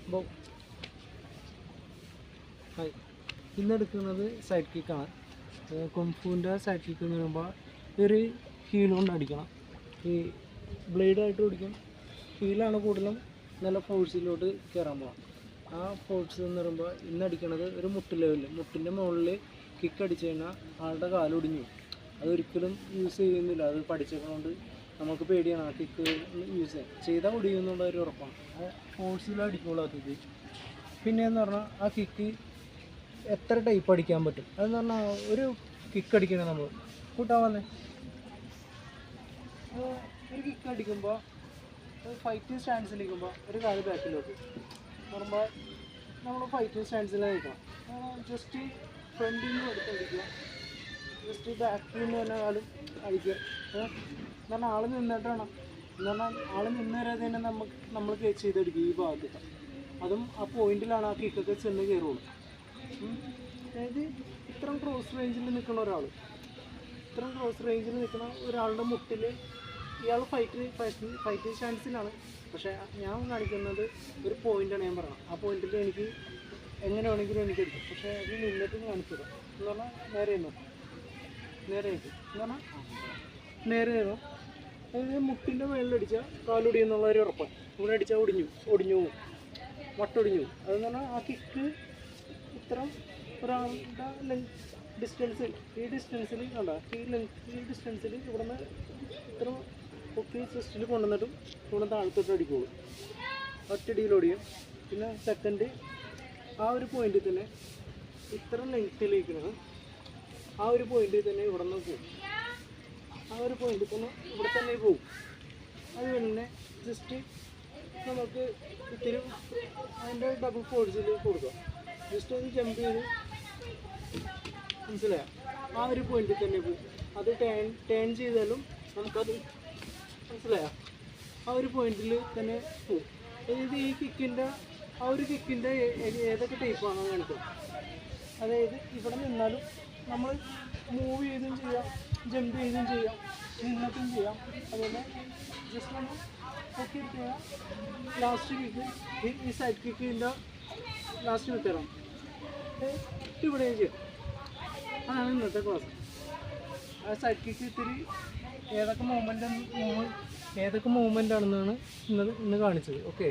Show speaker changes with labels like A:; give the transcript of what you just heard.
A: അപ്പോൾ ഇന്നെടുക്കുന്നത് side കിക്കാണ്. കുംഫുവിൻ്റെ side kick എന്ന് പറയുമ്പോൾ ഒരു ഹീൽ കൊണ്ട് അടിക്കണം. ഈ ബ്ലേഡായിട്ട് പിടിക്കും. ഹീലാണ് കൂടുതലും നല്ല ഫോഴ്സിലോട്ട് കയറാൻ പോകാം. ആ ഫോഴ്സ് എന്ന് പറയുമ്പോൾ ഇന്നടിക്കണത് ഒരു മുട്ട് ലെവലിൽ, മുട്ടിൻ്റെ മുകളിൽ കിക്ക് അടിച്ചു കഴിഞ്ഞാൽ ആളുടെ കാലൊടിഞ്ഞു. അതൊരിക്കലും യൂസ് ചെയ്യുന്നില്ല. അത് പഠിച്ചേക്കണോണ്ട് നമുക്ക് പേടിയാണ് ആ കിക്ക് യൂസ് ചെയ്താൽ ഒടിയുന്നുള്ള ഒരു ഉറപ്പാണ്. ആ ഫോഴ്സിൽ അടിക്കുള്ളൂ ആ കിക്ക്. പിന്നെയെന്ന് പറഞ്ഞാൽ ആ കിക്ക് എത്ര ടൈപ്പ് അടിക്കാൻ പറ്റും. അതെന്ന് പറഞ്ഞാൽ ഒരു കിക്ക് അടിക്കണേ നമ്മൾ കൂട്ടാൻ വന്നേ ഒരു കിക്ക് അടിക്കുമ്പോൾ ഫൈറ്റിംഗ് സ്റ്റാൻസിലിരിക്കുമ്പോൾ ഒരു കാല് ബാക്കിലോട്ട് പറയുമ്പോൾ നമ്മൾ ഫൈറ്റിംഗ് സ്റ്റാൻസിൽ നിൽക്കണം. ജസ്റ്റ് ഫ്രണ്ടിൽ നിന്ന് എടുത്തടിക്കുക, ജസ്റ്റ് ബാക്കിൽ നിന്ന് തന്നെ കാലും അടിക്കുക. എന്ന് പറഞ്ഞാൽ ആൾ നിന്നിട്ട് വേണം. എന്ന് പറഞ്ഞാൽ ആൾ നിന്ന് വരെ തന്നെ നമ്മൾ കേച്ച് ചെയ്തെടുക്കും ഈ ഭാഗത്ത്. അതും ആ പോയിന്റിലാണ് ആ കിക്കൊക്കെ ചെന്ന് കയറുള്ളൂ. അതായത് ഇത്രയും ക്രോസ് റേഞ്ചിൽ നിൽക്കുന്ന ഒരാൾ, ഇത്രയും ക്രോസ് റേഞ്ചിൽ നിൽക്കുന്ന ഒരാളുടെ മുട്ടിൽ ഇയാൾ ഫൈറ്റിംഗ് സ്റ്റാൻസിലാണ്. പക്ഷേ ഞാൻ കാണിക്കുന്നത് ഒരു പോയിൻ്റാണ് ഞാൻ പറയുന്നത്. ആ പോയിന്റിൽ എനിക്ക് എങ്ങനെ വേണമെങ്കിലും എനിക്ക് എടുക്കും. പക്ഷേ അത് നിന്നിട്ട് കാണിച്ചത് എന്ന് പറഞ്ഞാൽ നേരെ ആയിട്ട് എന്ന് പറഞ്ഞാൽ നേരെ ആയിരുന്നു. അതായത് മുട്ടിൻ്റെ മേളിലടിച്ചാൽ കാലൊടി എന്നുള്ള ഒരു ഉറപ്പാണ്. ഇവിടെ അടിച്ചാൽ ഒടിഞ്ഞു പോകും, വട്ടൊടിഞ്ഞു പോകും. അതെന്ന് പറഞ്ഞാൽ ആ കിക്ക് ഇത്ര ഒരാളുടെ ഡിസ്റ്റൻസിൽ, ഈ ഡിസ്റ്റൻസിൽ കണ്ട ഈ ഡിസ്റ്റൻസിൽ ഇവിടെ നിന്ന് ഇത്ര ഒക്കെ ചെസ്റ്റിൽ കൊണ്ടുവന്നിട്ടും ഇവിടെ താഴത്തോട്ട് അടിക്കുള്ളൂ. ഒറ്റടിയിലൊടിയും. പിന്നെ സെക്കൻഡ് ആ ഒരു പോയിന്റിൽ തന്നെ ഇത്ര ലെങ്ത്തിലിരിക്കുന്നത് ആ ഒരു പോയിന്റിൽ തന്നെ ഇവിടെ നിന്ന് പോകും. ആ ഒരു പോയിന്റിൽ തന്നെ ഇവിടെ തന്നെ പോകും. അത് പിന്നെ ജസ്റ്റ് നമുക്ക് ഇത്തിരി അതിൻ്റെ ഡബിൾ ഫോഴ്സിൽ കൊടുക്കുക. ജസ്റ്റ് ഒന്ന് ജമ്പ് ചെയ്ത് മനസ്സിലായോ? ആ ഒരു പോയിന്റിൽ തന്നെ പോകും. അത് ടേൺ ചെയ്താലും നമുക്കത് മനസ്സിലായോ? ആ ഒരു പോയിന്റിൽ തന്നെ പോകും. അതായത് ഈ കിക്കിൻ്റെ ആ ഒരു കിക്കിൻ്റെ ഏതൊക്കെ ടൈപ്പാണോ കാണിക്കുക. അതായത് ഇവിടെ നിന്നാലും നമ്മൾ മൂവ് ചെയ്തും ചെയ്യാം, ജമ്പ് ചെയ്തും ചെയ്യാം, നിന്നിട്ടും ചെയ്യാം. അതുപോലെ ജസ്റ്റ് നമ്മൾ ഒക്കെ ചെയ്യാം. ലാസ്റ്റ് കിക്ക് ഈ സൈഡ് കിക്കിൻ്റെ ലാസ്റ്റ് കിക്കറാണ് ഇവിടെയും ചെയ്യാം. അതാണ് ഇന്നത്തെ ക്ലാസ്. ആ സൈഡ് കിക്ക് ഇത്തിരി ഏതൊക്കെ മൂവ്മെൻ്റ് ആണെന്നാണ് ഇന്ന് കാണിച്ചത്. ഓക്കെ.